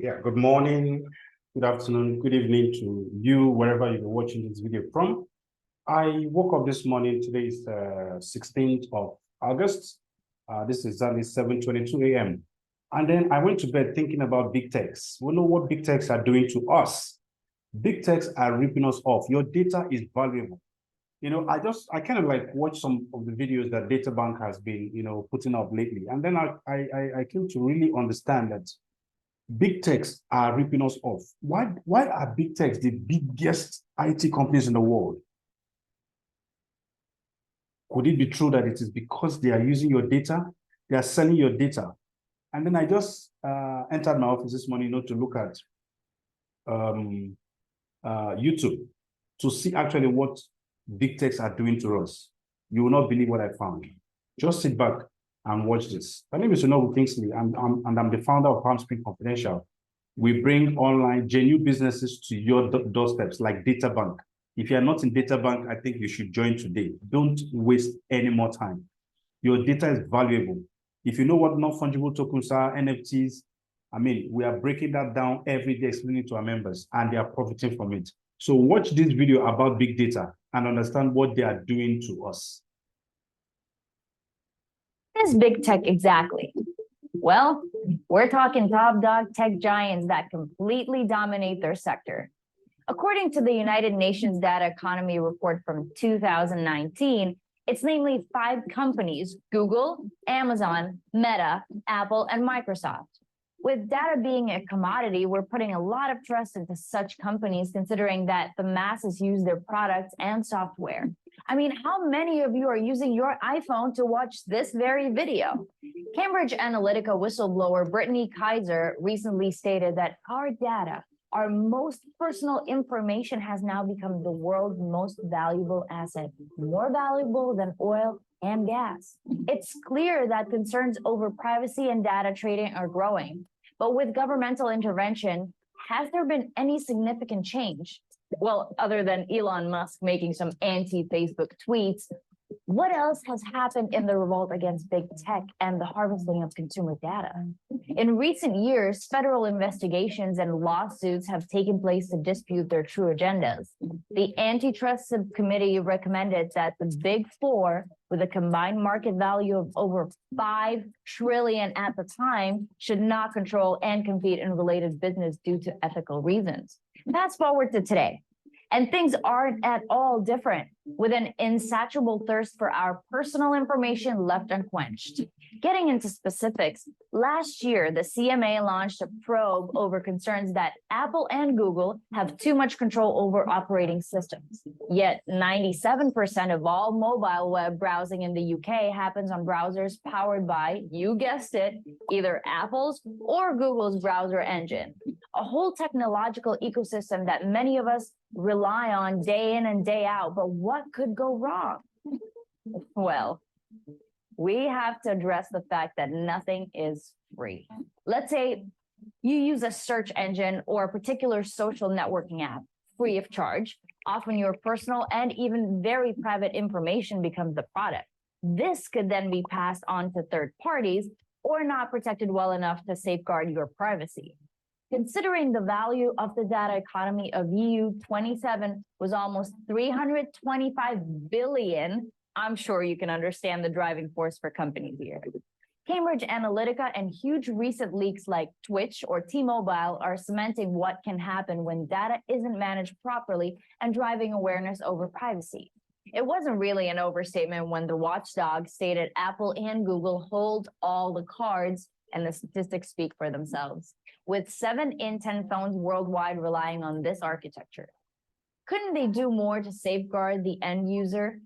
Yeah, good morning, good afternoon, good evening to you, wherever you're watching this video from. I woke up this morning, today is 16th of August. This is exactly 7:22 a.m. And then I went to bed thinking about big techs. We know what big techs are doing to us. Big techs are ripping us off. Your data is valuable. I kind of like watched some of the videos that DataBank has been, putting up lately. And then I came to really understand that big techs are ripping us off. Why are big techs the biggest IT companies in the world? Could it be true that it is because they are using your data? They are selling your data. And then I just entered my office this morning, to look at YouTube to see actually what big techs are doing to us. You will not believe what I found. Just sit back and watch this. My name is Sonobu Kingsley, and I'm the founder of Palm Spring Confidential. We bring online genuine businesses to your doorsteps like DataBank. If you are not in DataBank, I think you should join today. Don't waste any more time. Your data is valuable. If you know what non-fungible tokens are, NFTs, we are breaking that down every day, explaining to our members, and they are profiting from it. So watch this video about big data and understand what they are doing to us. What is big tech exactly? Well, we're talking top dog tech giants that completely dominate their sector. According to the United Nations Data Economy Report from 2019, it's namely 5 companies: Google, Amazon, Meta, Apple, and Microsoft. With data being a commodity, we're putting a lot of trust into such companies, considering that the masses use their products and software. How many of you are using your iPhone to watch this very video? Cambridge Analytica whistleblower Brittany Kaiser recently stated that our data, our most personal information, has now become the world's most valuable asset, more valuable than oil and gas. It's clear that concerns over privacy and data trading are growing. But with governmental intervention, has there been any significant change? Well, other than Elon Musk making some anti-Facebook tweets, what else has happened in the revolt against big tech and the harvesting of consumer data? In recent years, federal investigations and lawsuits have taken place to dispute their true agendas. The Antitrust Subcommittee recommended that the Big Four, with a combined market value of over $5 trillion at the time, should not control and compete in related business due to ethical reasons. Fast forward to today, and things aren't at all different, with an insatiable thirst for our personal information left unquenched. Getting into specifics, last year, the CMA launched a probe over concerns that Apple and Google have too much control over operating systems. Yet 97% of all mobile web browsing in the UK happens on browsers powered by, you guessed it, either Apple's or Google's browser engine. A whole technological ecosystem that many of us rely on day in and day out. But what could go wrong? Well, we have to address the fact that nothing is free. Let's say you use a search engine or a particular social networking app free of charge. Often your personal and even very private information becomes the product. This could then be passed on to third parties or not protected well enough to safeguard your privacy. Considering the value of the data economy of EU27 was almost 325 billion, I'm sure you can understand the driving force for companies here. Cambridge Analytica and huge recent leaks like Twitch or T-Mobile are cementing what can happen when data isn't managed properly and driving awareness over privacy. It wasn't really an overstatement when the watchdog stated Apple and Google hold all the cards, and the statistics speak for themselves, with 7 in 10 phones worldwide relying on this architecture. Couldn't they do more to safeguard the end user?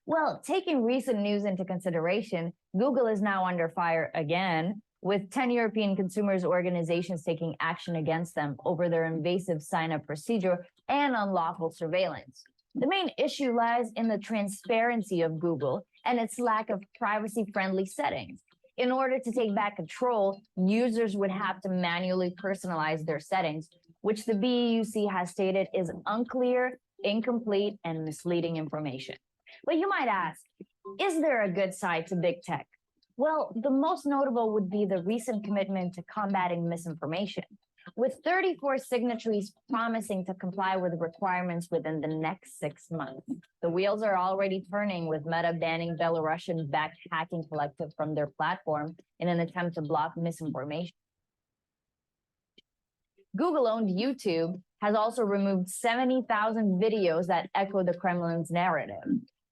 Well, taking recent news into consideration, Google is now under fire again, with 10 European consumers organizations taking action against them over their invasive sign-up procedure and unlawful surveillance. The main issue lies in the transparency of Google and its lack of privacy-friendly settings. In order to take back control, users would have to manually personalize their settings, which the BEUC has stated is unclear, incomplete, and misleading information. But you might ask, is there a good side to big tech? Well, the most notable would be the recent commitment to combating misinformation, with 34 signatories promising to comply with requirements within the next 6 months. The wheels are already turning, with Meta banning Belarusian-backed hacking collective from their platform in an attempt to block misinformation. Google-owned YouTube has also removed 70,000 videos that echo the Kremlin's narrative.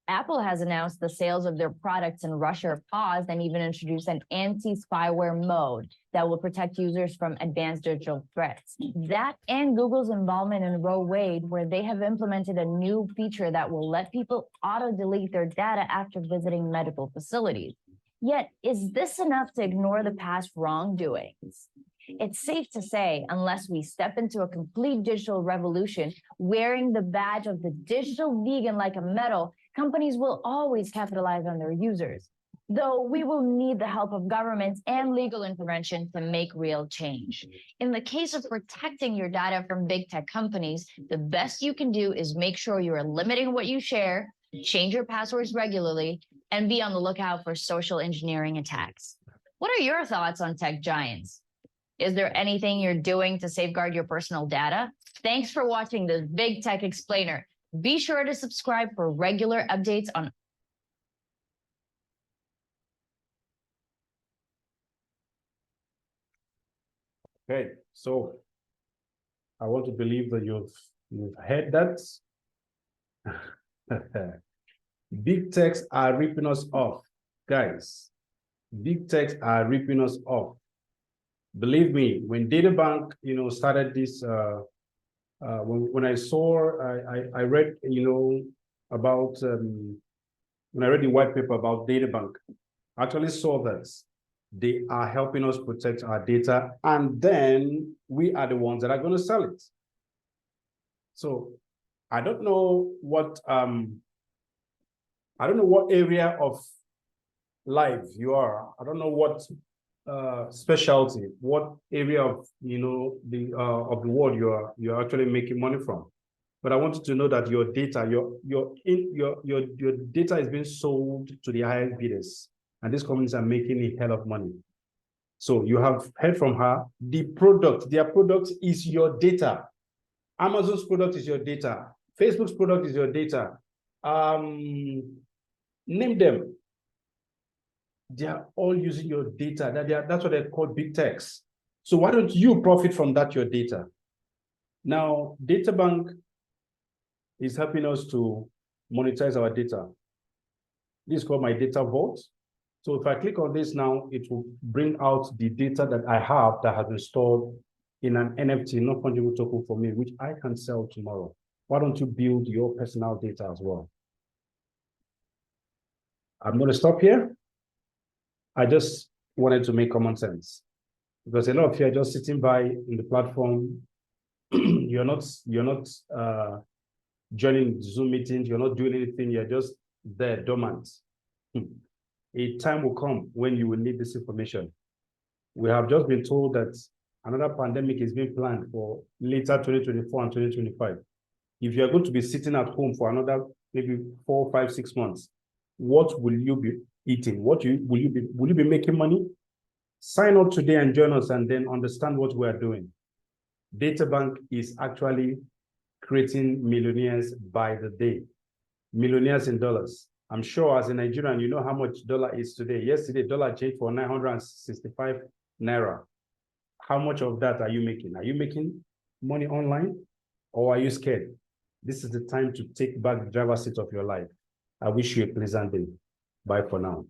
Apple has announced the sales of their products in Russia are paused and even introduced an anti-spyware mode that will protect users from advanced digital threats. That and Google's involvement in Roe Wade, where they have implemented a new feature that will let people auto-delete their data after visiting medical facilities. Yet, is this enough to ignore the past wrongdoings? It's safe to say, unless we step into a complete digital revolution, wearing the badge of the digital vegan like a medal, companies will always capitalize on their users, though we will need the help of governments and legal intervention to make real change. In the case of protecting your data from big tech companies, the best you can do is make sure you are limiting what you share, change your passwords regularly, and be on the lookout for social engineering attacks. What are your thoughts on tech giants? Is there anything you're doing to safeguard your personal data? Thanks for watching this Big Tech Explainer. Be sure to subscribe for regular updates on. Okay, so I want to believe that you've heard that. Big techs are ripping us off, guys. Big techs are ripping us off. Believe me, when DataBank, started this, when I saw, I read, about, when I read the white paper about DataBank, I actually saw that they are helping us protect our data, and then we are the ones that are going to sell it. So I don't know what, area of life you are. I don't know what specialty, what area of the world you're actually making money from. But I want you to know that your data, your data is being sold to the highest bidders, and these companies are making a hell of money. So you have heard from her. Their product is your data. Amazon's product is your data. Facebook's product is your data. Name them. They are all using your data. That's what they call big techs. So why don't you profit from that, your data? Now, DataBank is helping us to monetize our data. This is called my data vault. So if I click on this now, it will bring out the data that I have that has been stored in an NFT, not fungible token for me, which I can sell tomorrow. Why don't you build your personal data as well? I'm going to stop here. I just wanted to make common sense, because a lot of you are just sitting by in the platform. you're not joining Zoom meetings. You're not doing anything. You're just there dormant. A time will come when you will need this information. We have just been told that another pandemic is being planned for later 2024 and 2025. If you are going to be sitting at home for another maybe 4, 5, 6 months, what will you be eating? Will you be making money? Sign up today and join us, and then understand what we are doing. DataBank is actually creating millionaires by the day, millionaires in dollars. I'm sure as a Nigerian, you know how much dollar is today. Yesterday, dollar changed for 965 naira. How much of that are you making? Are you making money online, or are you scared? This is the time to take back the driver's seat of your life. I wish you a pleasant day. Bye for now.